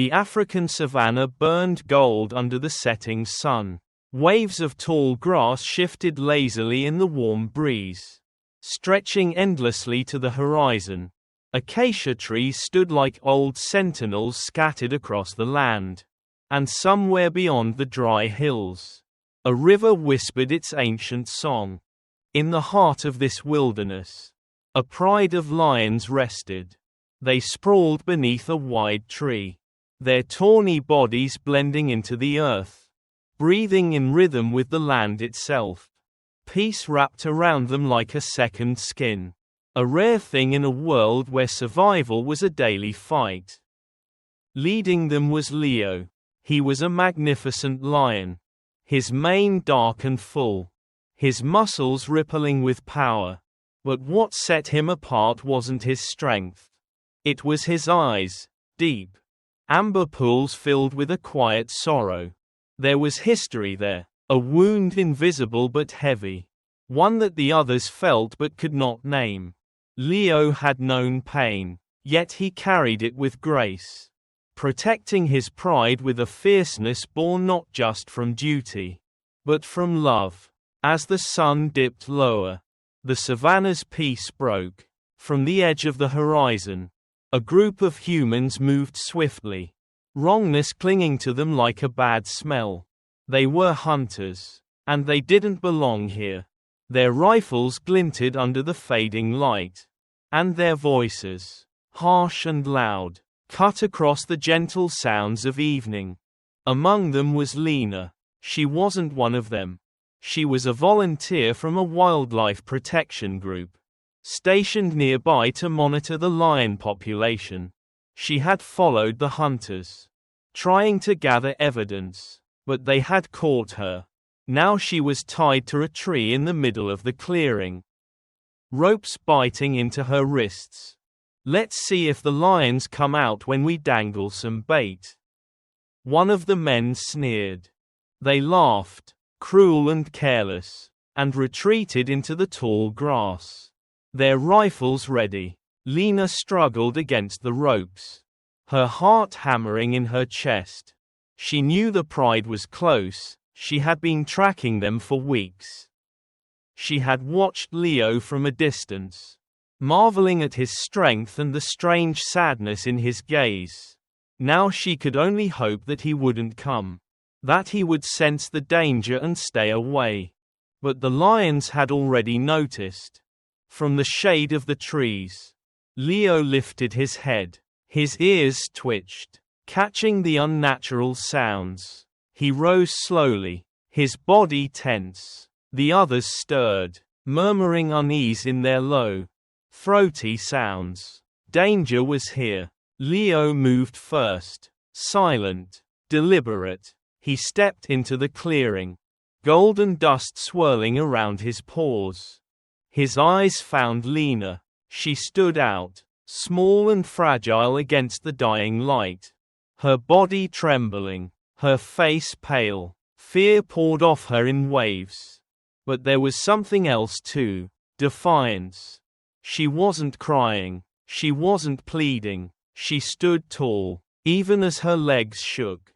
The African savanna burned gold under the setting sun. Waves of tall grass shifted lazily in the warm breeze, stretching endlessly to the horizon. Acacia trees stood like old sentinels scattered across the land. And somewhere beyond the dry hills, a river whispered its ancient song. In the heart of this wilderness, a pride of lions rested. They sprawled beneath a wide tree, their tawny bodies blending into the earth, breathing in rhythm with the land itself. Peace wrapped around them like a second skin, a rare thing in a world where survival was a daily fight. Leading them was Leo. He was a magnificent lion, his mane dark and full, his muscles rippling with power. But what set him apart wasn't his strength. It was his eyes, deep amber pools filled with a quiet sorrow. There was history there, a wound invisible but heavy, one that the others felt but could not name. Leo had known pain, yet he carried it with grace, protecting his pride with a fierceness born not just from duty, but from love. As the sun dipped lower, the savanna's peace broke. From the edge of the horizon, a group of humans moved swiftly, wrongness clinging to them like a bad smell. They were hunters, and they didn't belong here. Their rifles glinted under the fading light, and their voices, harsh and loud, cut across the gentle sounds of evening. Among them was Lena. She wasn't one of them. She was a volunteer from a wildlife protection group, stationed nearby to monitor the lion population. She had followed the hunters, trying to gather evidence, but they had caught her. Now she was tied to a tree in the middle of the clearing, ropes biting into her wrists. "Let's see if the lions come out when we dangle some bait," one of the men sneered. They laughed, cruel and careless, and retreated into the tall grass, their rifles ready. Lena struggled against the ropes, her heart hammering in her chest. She knew the pride was close. She had been tracking them for weeks. She had watched Leo from a distance, marveling at his strength and the strange sadness in his gaze. Now she could only hope that he wouldn't come, that he would sense the danger and stay away. But the lions had already noticed. From the shade of the trees, Leo lifted his head. His ears twitched, catching the unnatural sounds. He rose slowly, his body tense. The others stirred, murmuring unease in their low, throaty sounds. Danger was here. Leo moved first, silent, deliberate. He stepped into the clearing, golden dust swirling around his paws. His eyes found Lena. She stood out, small and fragile against the dying light, her body trembling, her face pale. Fear poured off her in waves. But there was something else too, defiance. She wasn't crying, she wasn't pleading. She stood tall, even as her legs shook.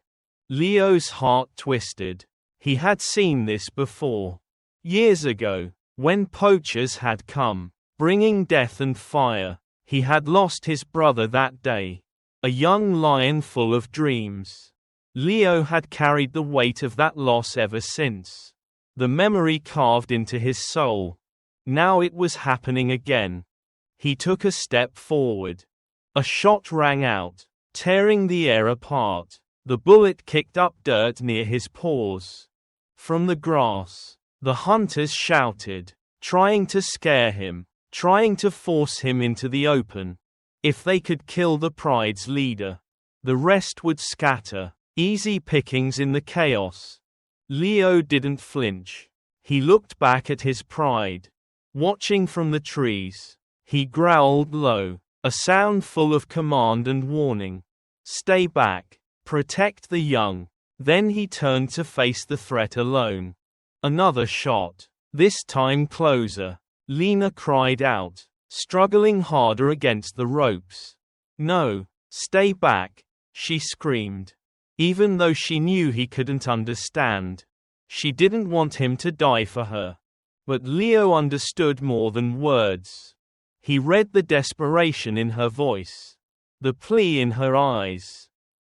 Leo's heart twisted. He had seen this before. Years ago, when poachers had come, bringing death and fire. He had lost his brother that day, a young lion full of dreams. Leo had carried the weight of that loss ever since. The memory carved into his soul. Now it was happening again. He took a step forward. A shot rang out, tearing the air apart. The bullet kicked up dirt near his paws. From the grass, the hunters shouted, trying to scare him, trying to force him into the open. If they could kill the pride's leader, the rest would scatter. Easy pickings in the chaos. Leo didn't flinch. He looked back at his pride, watching from the trees. He growled low, a sound full of command and warning. "Stay back. Protect the young." Then he turned to face the threat alone. Another shot, this time closer. Lena cried out, struggling harder against the ropes. "No, stay back. she screamed. Even though she knew he couldn't understand. She didn't want him to die for her. But Leo understood more than words. He read the desperation in her voice, the plea in her eyes.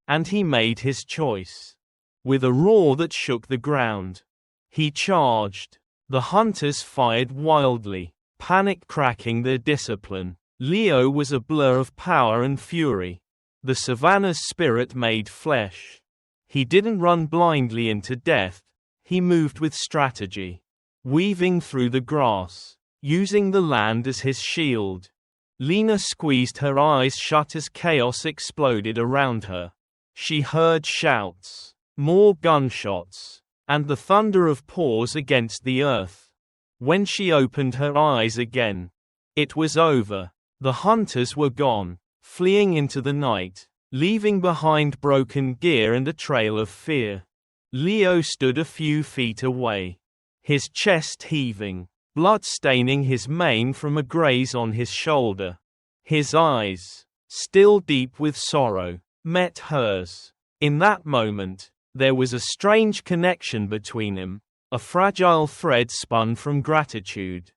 And he made his choice. With a roar that shook the ground, he charged. The hunters fired wildly, panic cracking their discipline. Leo was a blur of power and fury. The savannah's spirit made flesh. He didn't run blindly into death, he moved with strategy. Weaving through the grass, using the land as his shield. Lena squeezed her eyes shut as chaos exploded around her. She heard shouts, more gunshots, and the thunder of paws against the earth. When she opened her eyes again, it was over. The hunters were gone, fleeing into the night, leaving behind broken gear and a trail of fear. Leo stood a few feet away, his chest heaving, blood staining his mane from a graze on his shoulder. His eyes, still deep with sorrow, met hers. In that moment, there was a strange connection between them, a fragile thread spun from gratitude,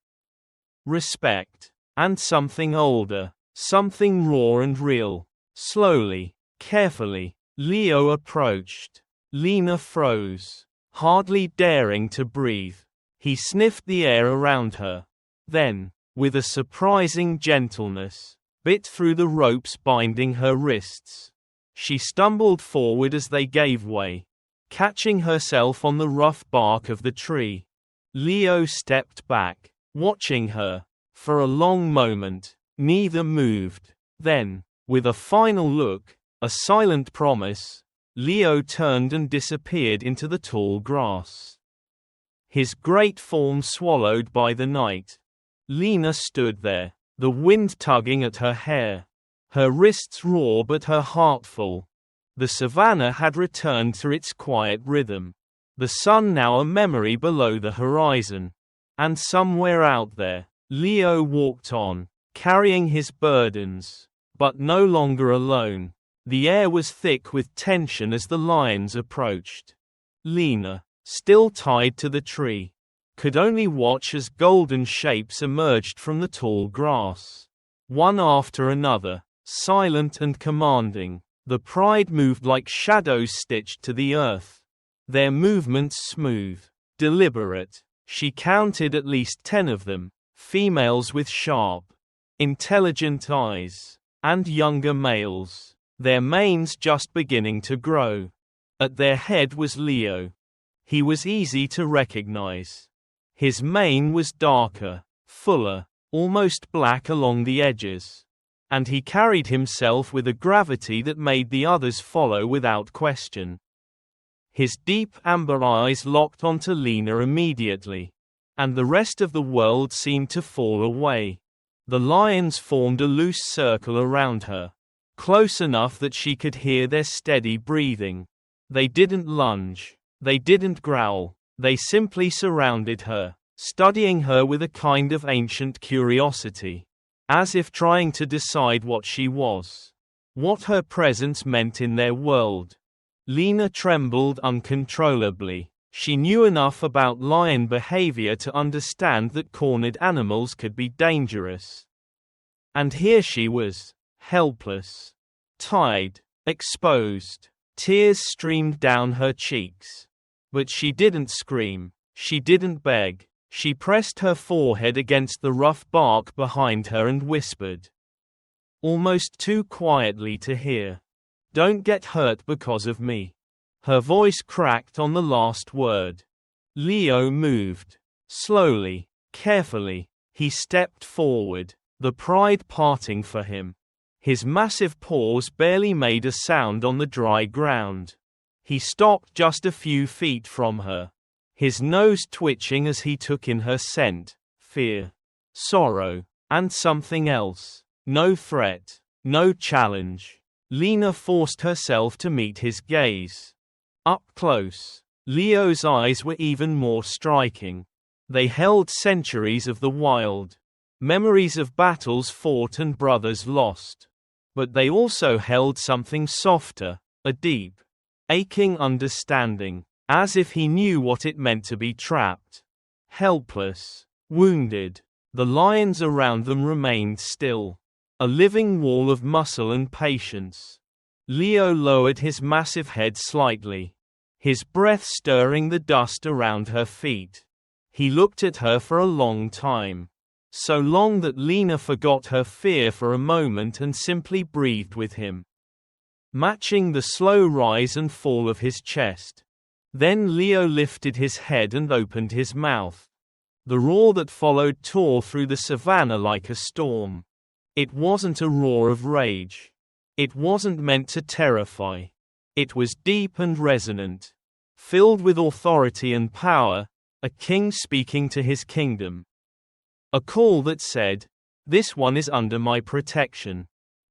respect, and something older, something raw and real. Slowly, carefully, Leo approached. Lena froze, hardly daring to breathe. He sniffed the air around her. Then, with a surprising gentleness, bit through the ropes binding her wrists. She stumbled forward as they gave way, catching herself on the rough bark of the tree. Leo stepped back, watching her. For a long moment, neither moved. Then, with a final look, a silent promise, Leo turned and disappeared into the tall grass. His great form swallowed by the night. Lena stood there, the wind tugging at her hair. Her wrists raw but her heart full. The savannah had returned to its quiet rhythm. The sun now a memory below the horizon. And somewhere out there, Leo walked on, carrying his burdens, but no longer alone. The air was thick with tension as the lions approached. Lena, still tied to the tree, could only watch as golden shapes emerged from the tall grass. One after another, silent and commanding, the pride moved like shadows stitched to the earth. Their movements smooth, deliberate. She counted at least 10 of them, females with sharp, intelligent eyes, and younger males, their manes just beginning to grow. At their head was Leo. He was easy to recognize. His mane was darker, fuller, almost black along the edges. And he carried himself with a gravity that made the others follow without question. His deep amber eyes locked onto Lena immediately. And the rest of the world seemed to fall away. The lions formed a loose circle around her, close enough that she could hear their steady breathing. They didn't lunge, they didn't growl, they simply surrounded her, studying her with a kind of ancient curiosity, as if trying to decide what she was, what her presence meant in their world. Lena trembled uncontrollably. She knew enough about lion behavior to understand that cornered animals could be dangerous. And here she was, helpless, tied, exposed. Tears streamed down her cheeks. But she didn't scream, she didn't beg. She pressed her forehead against the rough bark behind her and whispered, almost too quietly to hear, "Don't get hurt because of me." Her voice cracked on the last word. Leo moved. Slowly, carefully, he stepped forward, the pride parting for him. His massive paws barely made a sound on the dry ground. He stopped just a few feet from her, his nose twitching as he took in her scent, fear, sorrow, and something else. No threat, no challenge. Lena forced herself to meet his gaze. Up close, Leo's eyes were even more striking. They held centuries of the wild, memories of battles fought and brothers lost. But they also held something softer, a deep, aching understanding, as if he knew what it meant to be trapped, helpless, wounded. The lions around them remained still, a living wall of muscle and patience. Leo lowered his massive head slightly, his breath stirring the dust around her feet. He looked at her for a long time. So long that Lena forgot her fear for a moment and simply breathed with him, matching the slow rise and fall of his chest. Then Leo lifted his head and opened his mouth. The roar that followed tore through the savannah like a storm. It wasn't a roar of rage. It wasn't meant to terrify. It was deep and resonant, filled with authority and power, a king speaking to his kingdom. A call that said, "This one is under my protection."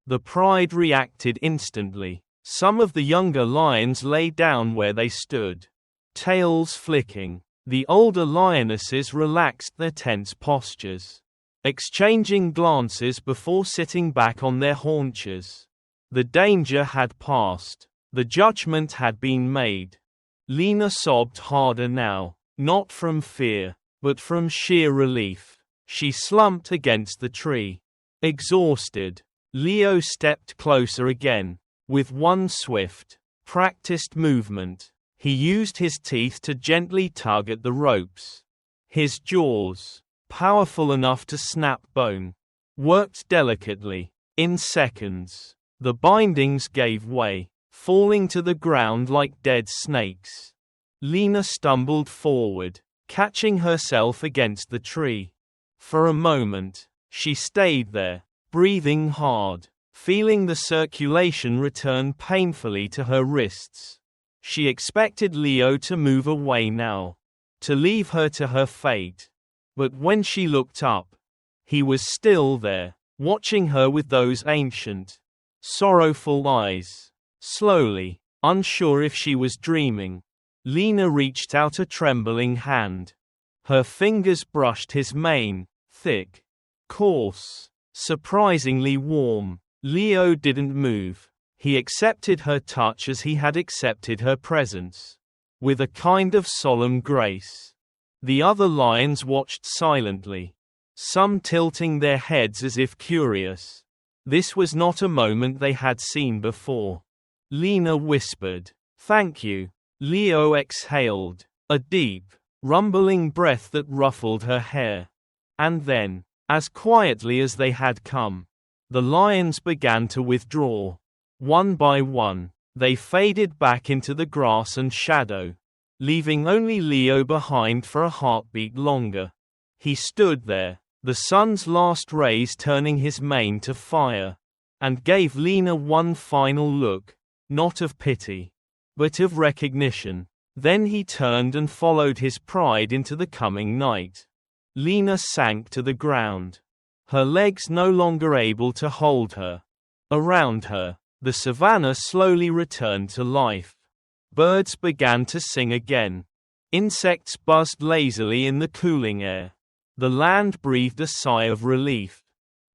The pride reacted instantly. Some of the younger lions lay down where they stood, tails flicking. The older lionesses relaxed their tense postures, exchanging glances before sitting back on their haunches. The danger had passed. The judgment had been made. Lena sobbed harder now, not from fear, but from sheer relief. She slumped against the tree, exhausted. Leo stepped closer again. With one swift, practiced movement, he used his teeth to gently tug at the ropes. His jaws, powerful enough to snap bone, worked delicately. In seconds, the bindings gave way, falling to the ground like dead snakes. Lena stumbled forward, catching herself against the tree. For a moment, she stayed there, breathing hard, feeling the circulation return painfully to her wrists. She expected Leo to move away now, to leave her to her fate. But when she looked up, he was still there, watching her with those ancient, sorrowful eyes. Slowly, unsure if she was dreaming, Lena reached out a trembling hand. Her fingers brushed his mane, thick, coarse, surprisingly warm. Leo didn't move. He accepted her touch as he had accepted her presence, with a kind of solemn grace. The other lions watched silently, some tilting their heads as if curious. This was not a moment they had seen before. Lena whispered, "Thank you." Leo exhaled, a deep, rumbling breath that ruffled her hair. And then, as quietly as they had come, the lions began to withdraw. One by one, they faded back into the grass and shadow, leaving only Leo behind for a heartbeat longer. He stood there, the sun's last rays turning his mane to fire, and gave Lena one final look, not of pity, but of recognition. Then he turned and followed his pride into the coming night. Lena sank to the ground, her legs no longer able to hold her. Around her, the savannah slowly returned to life. Birds began to sing again. Insects buzzed lazily in the cooling air. The land breathed a sigh of relief.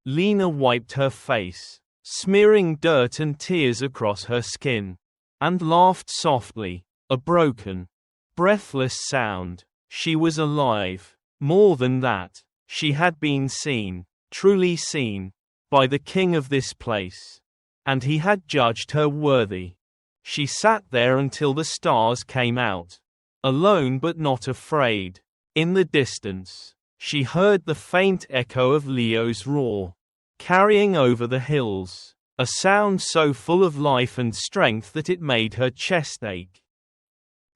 Lena wiped her face, smearing dirt and tears across her skin, and laughed softly, a broken, breathless sound. She was alive. More than that, she had been seen, truly seen, by the king of this place. And he had judged her worthy. She sat there until the stars came out, alone but not afraid. In the distance, she heard the faint echo of Leo's roar, carrying over the hills, a sound so full of life and strength that it made her chest ache.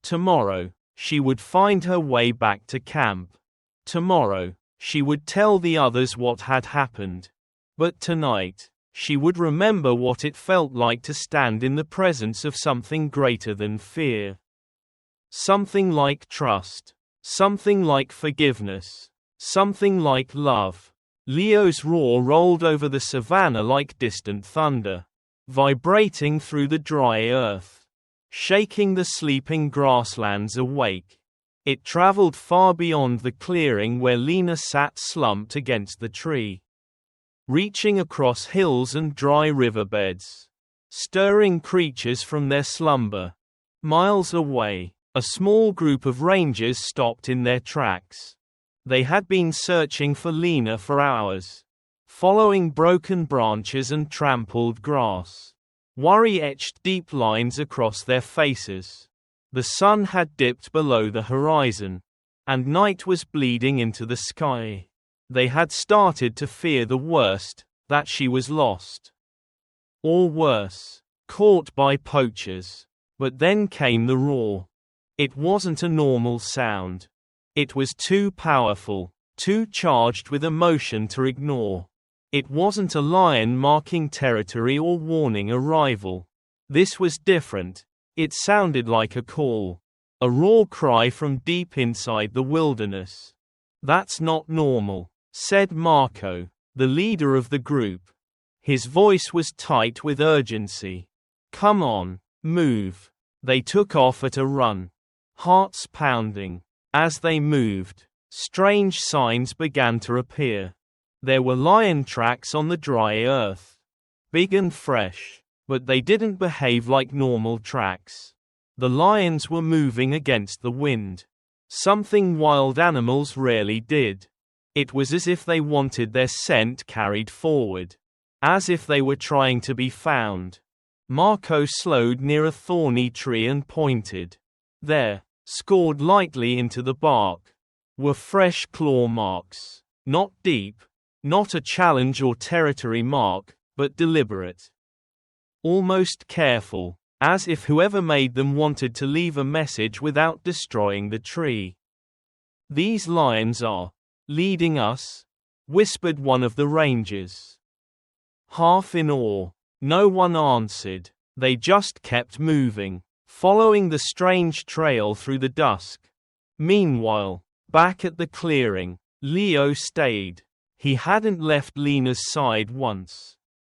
Tomorrow, she would find her way back to camp. Tomorrow, she would tell the others what had happened. But tonight, she would remember what it felt like to stand in the presence of something greater than fear. Something like trust. Something like forgiveness. Something like love. Leo's roar rolled over the savannah like distant thunder, vibrating through the dry earth, shaking the sleeping grasslands awake. It traveled far beyond the clearing where Lena sat slumped against the tree. reaching across hills and dry riverbeds, stirring creatures from their slumber. Miles away, a small group of rangers stopped in their tracks. They had been searching for Lena for hours, following broken branches and trampled grass. Worry etched deep lines across their faces. The sun had dipped below the horizon, and night was bleeding into the sky. They had started to fear the worst, that she was lost. Or worse, caught by poachers. But then came the roar. It wasn't a normal sound. It was too powerful, too charged with emotion to ignore. It wasn't a lion marking territory or warning arrival. This was different. It sounded like a call. A raw cry from deep inside the wilderness. "That's not normal," said Marco, the leader of the group. His voice was tight with urgency. "Come on, move." They took off at a run, hearts pounding. As they moved, strange signs began to appear. There were lion tracks on the dry earth, big and fresh, but they didn't behave like normal tracks. The lions were moving against the wind, something wild animals rarely did. It was as if they wanted their scent carried forward, as if they were trying to be found. Marco slowed near a thorny tree and pointed. There, scored lightly into the bark, were fresh claw marks. Not deep, not a challenge or territory mark, but deliberate. Almost careful, as if whoever made them wanted to leave a message without destroying the tree. "These lions are leading us," whispered one of the rangers. Half in awe, no one answered. They just kept moving, following the strange trail through the dusk. Meanwhile, back at the clearing, Leo stayed. He hadn't left Lena's side once.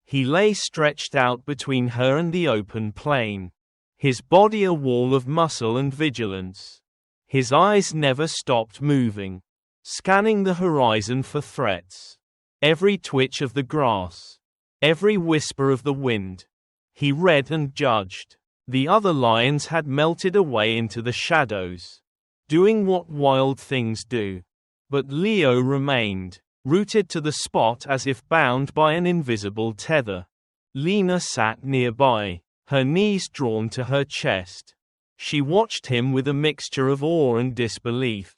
He lay stretched out between her and the open plain, his body a wall of muscle and vigilance. His eyes never stopped moving, scanning the horizon for threats. Every twitch of the grass, every whisper of the wind. He read and judged. The other lions had melted away into the shadows, doing what wild things do. But Leo remained, rooted to the spot as if bound by an invisible tether. Lena sat nearby, her knees drawn to her chest. She watched him with a mixture of awe and disbelief.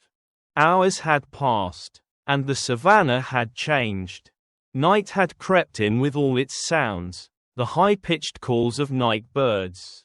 Hours had passed, and the savannah had changed. Night had crept in with all its sounds, the high-pitched calls of night birds,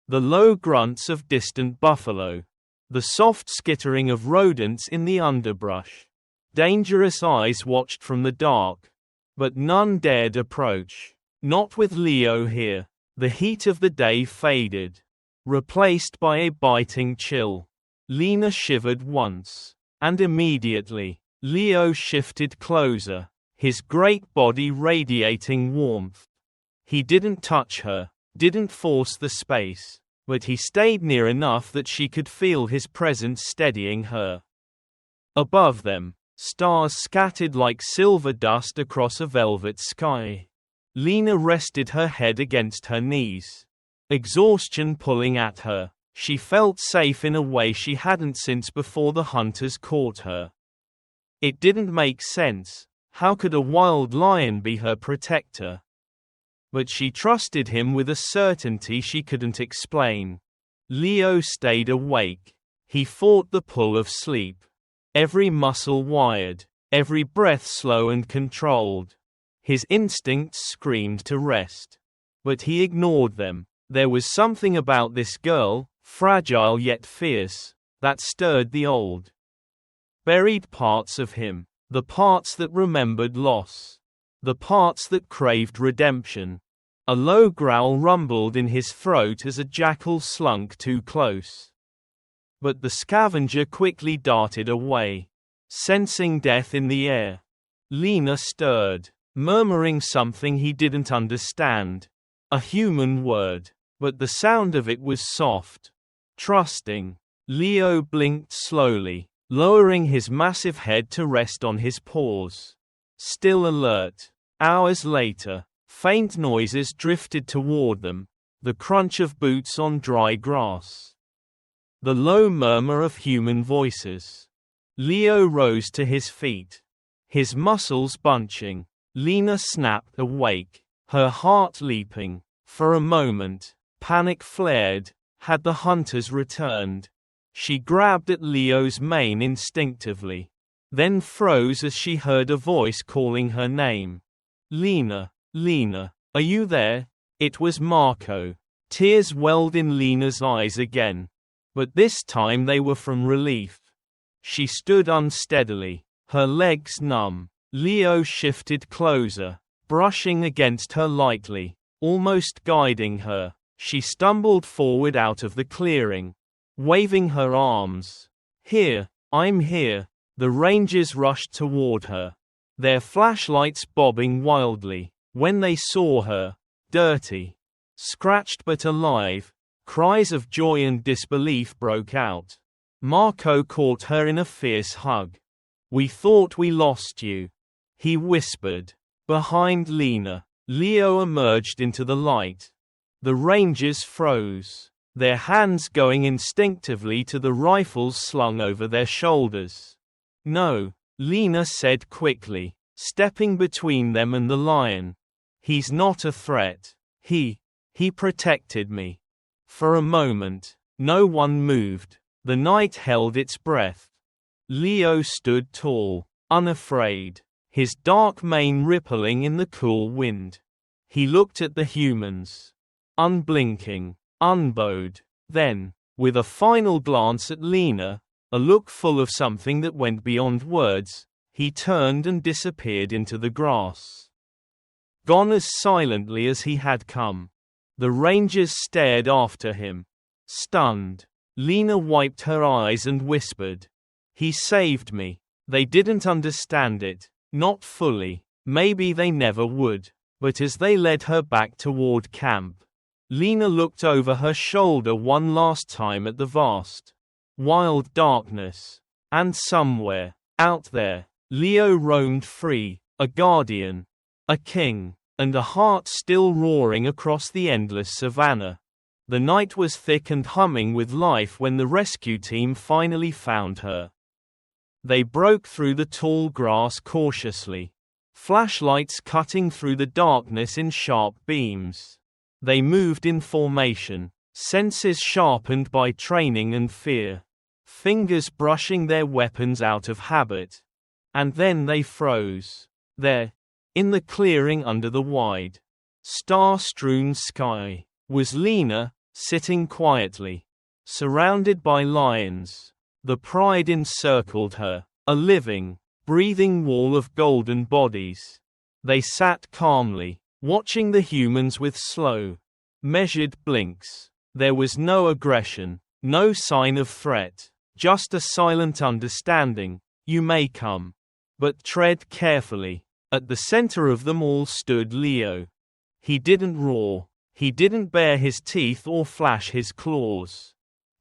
the low grunts of distant buffalo, the soft skittering of rodents in the underbrush. Dangerous eyes watched from the dark, but none dared approach. Not with Leo here. The heat of the day faded, replaced by a biting chill. Lena shivered once, and immediately, Leo shifted closer, his great body radiating warmth. He didn't touch her, didn't force the space, but he stayed near enough that she could feel his presence steadying her. Above them, stars scattered like silver dust across a velvet sky. Lena rested her head against her knees, exhaustion pulling at her. She felt safe in a way she hadn't since before the hunters caught her. It didn't make sense. How could a wild lion be her protector? But she trusted him with a certainty she couldn't explain. Leo stayed awake. He fought the pull of sleep. Every muscle wired, every breath slow and controlled. His instincts screamed to rest. But he ignored them. There was something about this girl, fragile yet fierce, that stirred the old, buried parts of him, the parts that remembered loss, the parts that craved redemption. A low growl rumbled in his throat as a jackal slunk too close. But the scavenger quickly darted away, sensing death in the air. Lena stirred, murmuring something he didn't understand. A human word, but the sound of it was soft, trusting. Leo blinked slowly, lowering his massive head to rest on his paws. still alert. Hours later, faint noises drifted toward them, the crunch of boots on dry grass, the low murmur of human voices. Leo rose to his feet, his muscles bunching. Lena snapped awake, her heart leaping. For a moment, panic flared. Had the hunters returned? She grabbed at Leo's mane instinctively, then froze as she heard a voice calling her name. Lena, Lena, are you there? It was Marco. Tears welled in Lena's eyes again, but this time they were from relief. She stood unsteadily, her legs numb. Leo shifted closer, brushing against her lightly, almost guiding her. She stumbled forward out of the clearing, waving her arms. Here, I'm here. The rangers rushed toward her, their flashlights bobbing wildly. When they saw her, dirty, scratched but alive, cries of joy and disbelief broke out. Marco caught her in a fierce hug. We thought we lost you, he whispered. Behind Lena, Leo emerged into the light. The rangers froze, their hands going instinctively to the rifles slung over their shoulders. No, Lena said quickly, stepping between them and the lion. He's not a threat. He protected me. For a moment, no one moved. The night held its breath. Leo stood tall, unafraid, his dark mane rippling in the cool wind. He looked at the humans, unblinking, unbowed. Then, with a final glance at Lena, a look full of something that went beyond words, he turned and disappeared into the grass. Gone as silently as he had come. The rangers stared after him, stunned. Lena wiped her eyes and whispered, "He saved me." They didn't understand it, not fully. Maybe they never would. But as they led her back toward camp, Lena looked over her shoulder one last time at the vast, wild darkness. And somewhere, out there, Leo roamed free, a guardian, a king, and a heart still roaring across the endless savannah. The night was thick and humming with life when the rescue team finally found her. They broke through the tall grass cautiously, flashlights cutting through the darkness in sharp beams. They moved in formation, senses sharpened by training and fear, fingers brushing their weapons out of habit. And then they froze. There, in the clearing under the wide, star-strewn sky, was Lena, sitting quietly, surrounded by lions. The pride encircled her, a living, breathing wall of golden bodies. They sat calmly, watching the humans with slow, measured blinks. There was no aggression, no sign of threat, just a silent understanding. You may come, but tread carefully. At the center of them all stood Leo. He didn't roar, he didn't bare his teeth or flash his claws.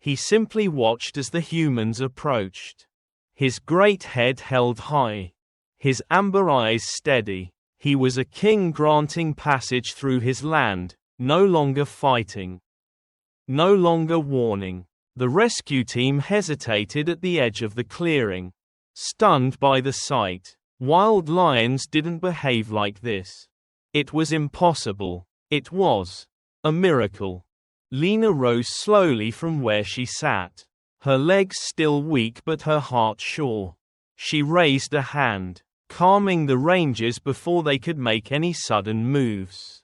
He simply watched as the humans approached. His great head held high, his amber eyes steady. He was a king granting passage through his land, no longer fighting, no longer warning. The rescue team hesitated at the edge of the clearing, stunned by the sight. Wild lions didn't behave like this. It was impossible. It was a miracle. Lena rose slowly from where she sat, her legs still weak but her heart sure. She raised a hand, calming the rangers before they could make any sudden moves.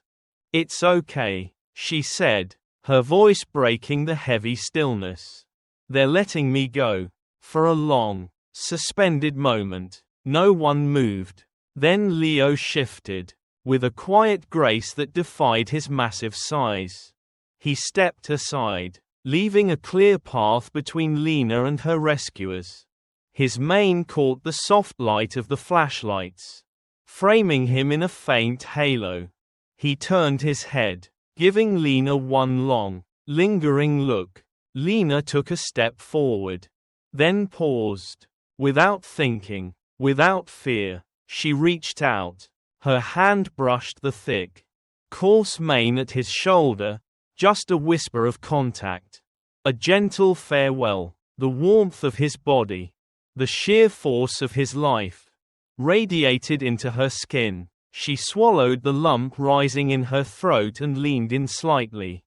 "It's okay," she said, her voice breaking the heavy stillness. "They're letting me go." For a long, suspended moment, no one moved. Then Leo shifted, with a quiet grace that defied his massive size. He stepped aside, leaving a clear path between Lena and her rescuers. His mane caught the soft light of the flashlights, framing him in a faint halo. He turned his head, giving Lena one long, lingering look. Lena took a step forward, then paused. Without thinking, without fear, She reached out. Her hand brushed the thick, coarse mane at his shoulder, just a whisper of contact. A gentle farewell. The warmth of his body, the sheer force of his life, radiated into her skin. She swallowed the lump rising in her throat and leaned in slightly.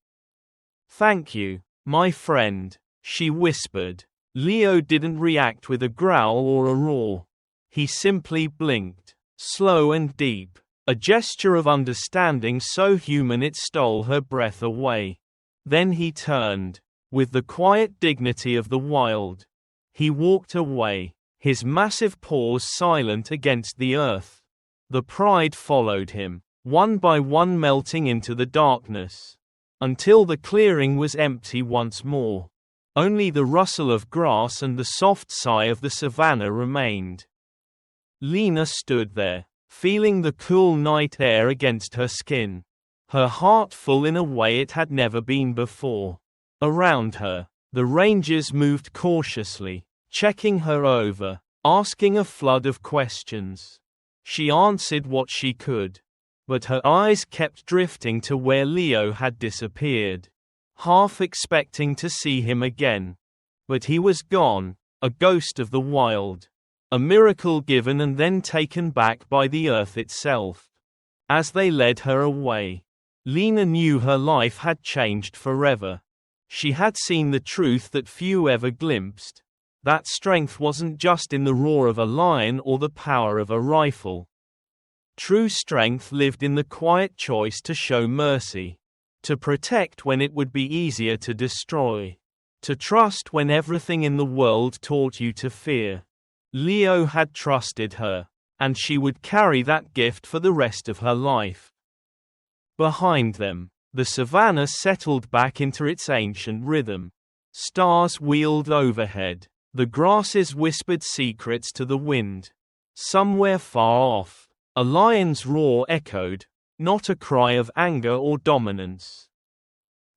"Thank you, my friend," she whispered. Leo didn't react with a growl or a roar. He simply blinked, slow and deep, a gesture of understanding so human it stole her breath away. Then he turned. With the quiet dignity of the wild, he walked away, his massive paws silent against the earth. The pride followed him, one by one melting into the darkness, until the clearing was empty once more. Only the rustle of grass and the soft sigh of the savanna remained. Lena stood there, feeling the cool night air against her skin, her heart full in a way it had never been before. Around her, the rangers moved cautiously, checking her over, asking a flood of questions. She answered what she could, but her eyes kept drifting to where Leo had disappeared, half expecting to see him again. But he was gone, a ghost of the wild, a miracle given and then taken back by the earth itself. As they led her away, Lena knew her life had changed forever. She had seen the truth that few ever glimpsed. That strength wasn't just in the roar of a lion or the power of a rifle. True strength lived in the quiet choice to show mercy, to protect when it would be easier to destroy, to trust when everything in the world taught you to fear. Leo had trusted her, and she would carry that gift for the rest of her life. Behind them, the savanna settled back into its ancient rhythm. Stars wheeled overhead. The grasses whispered secrets to the wind. Somewhere far off, a lion's roar echoed, not a cry of anger or dominance,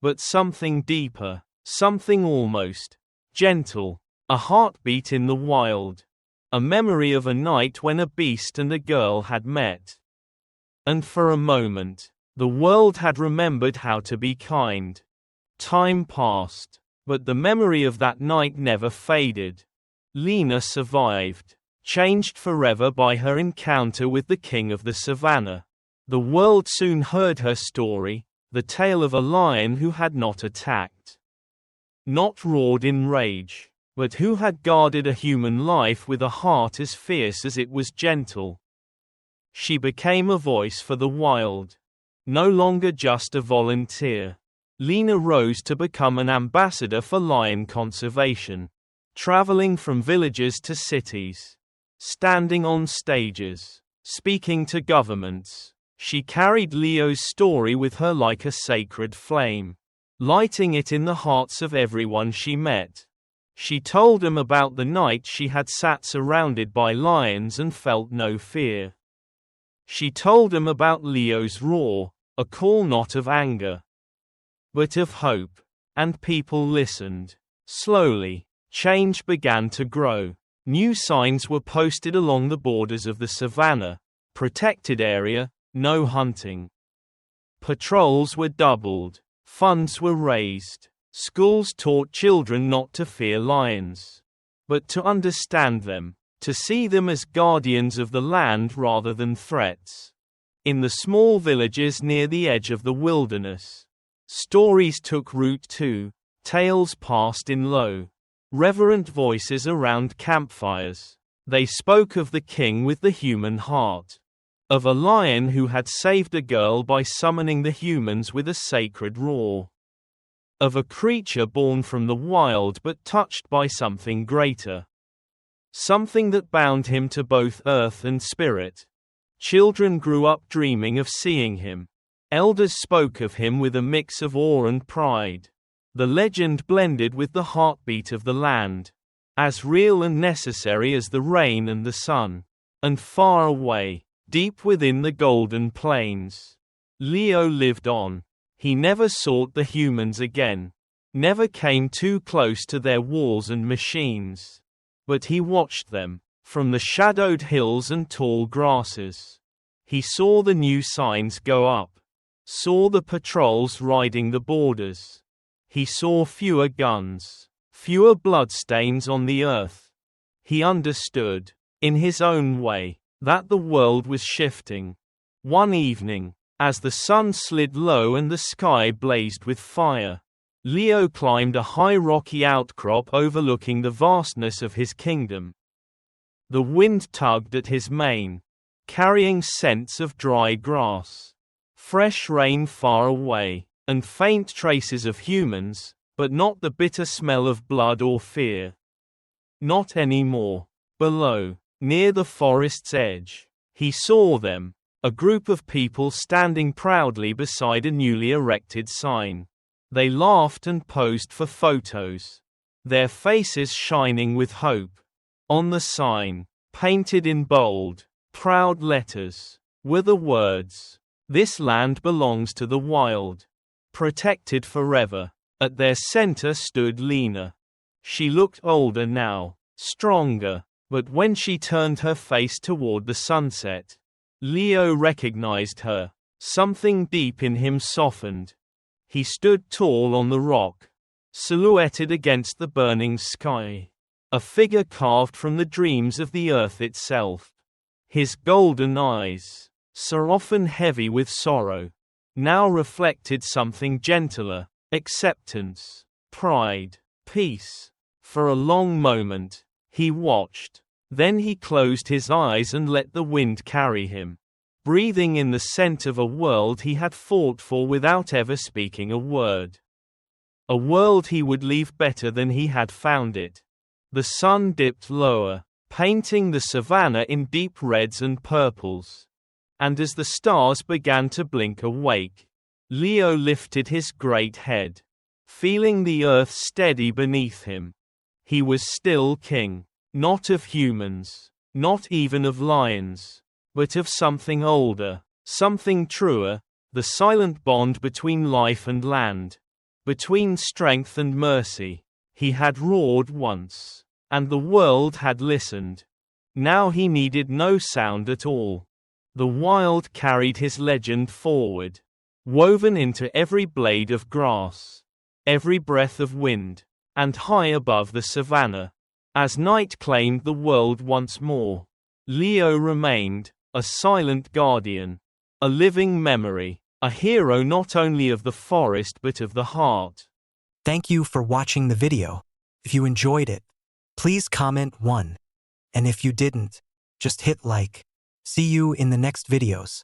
but something deeper, something almost gentle, a heartbeat in the wild, a memory of a night when a beast and a girl had met. And for a moment, the world had remembered how to be kind. Time passed, but the memory of that night never faded. Lena survived, changed forever by her encounter with the king of the savannah. The world soon heard her story, the tale of a lion who had not attacked, not roared in rage, but who had guarded a human life with a heart as fierce as it was gentle. She became a voice for the wild. No longer just a volunteer. Lena rose to become an ambassador for lion conservation, traveling from villages to cities, standing on stages, speaking to governments. She carried Leo's story with her like a sacred flame, lighting it in the hearts of everyone she met. She told them about the night she had sat surrounded by lions and felt no fear. She told them about Leo's roar, a call not of anger, but of hope, and people listened. Slowly, change began to grow. New signs were posted along the borders of the savannah: protected area, no hunting. Patrols were doubled, funds were raised. Schools taught children not to fear lions, but to understand them, to see them as guardians of the land rather than threats. In the small villages near the edge of the wilderness, stories took root too. Tales passed in low, reverent voices around campfires. They spoke of the king with the human heart, of a lion who had saved a girl by summoning the humans with a sacred roar, of a creature born from the wild but touched by something greater, something that bound him to both earth and spirit. Children grew up dreaming of seeing him. Elders spoke of him with a mix of awe and pride. The legend blended with the heartbeat of the land, as real and necessary as the rain and the sun. And far away, deep within the golden plains, Leo lived on. He never sought the humans again, never came too close to their walls and machines. But he watched them, from the shadowed hills and tall grasses. He saw the new signs go up, saw the patrols riding the borders. He saw fewer guns, fewer bloodstains on the earth. He understood, in his own way, that the world was shifting. One evening, as the sun slid low and the sky blazed with fire, Leo climbed a high rocky outcrop overlooking the vastness of his kingdom. The wind tugged at his mane, carrying scents of dry grass, fresh rain far away, and faint traces of humans, but not the bitter smell of blood or fear. Not anymore. Below, near the forest's edge, he saw them, a group of people standing proudly beside a newly erected sign. They laughed and posed for photos, their faces shining with hope. On the sign, painted in bold, proud letters, were the words, "This land belongs to the wild, protected forever." At their center stood Lena. She looked older now, stronger, but when she turned her face toward the sunset, Leo recognized her. Something deep in him softened. He stood tall on the rock, silhouetted against the burning sky, a figure carved from the dreams of the earth itself. His golden eyes, so often heavy with sorrow, now reflected something gentler: acceptance, pride, peace. For a long moment, he watched. Then he closed his eyes and let the wind carry him, breathing in the scent of a world he had fought for without ever speaking a word. A world he would leave better than he had found it. The sun dipped lower, painting the savanna in deep reds and purples. And as the stars began to blink awake, Leo lifted his great head, feeling the earth steady beneath him. He was still king. Not of humans, not even of lions, but of something older, something truer, the silent bond between life and land, between strength and mercy. He had roared once, and the world had listened. Now he needed no sound at all. The wild carried his legend forward, woven into every blade of grass, every breath of wind, and high above the savanna. As night claimed the world once more, Leo remained, a silent guardian, a living memory, a hero not only of the forest but of the heart. Thank you for watching the video. If you enjoyed it, please comment 1. And if you didn't, just hit like. See you in the next videos.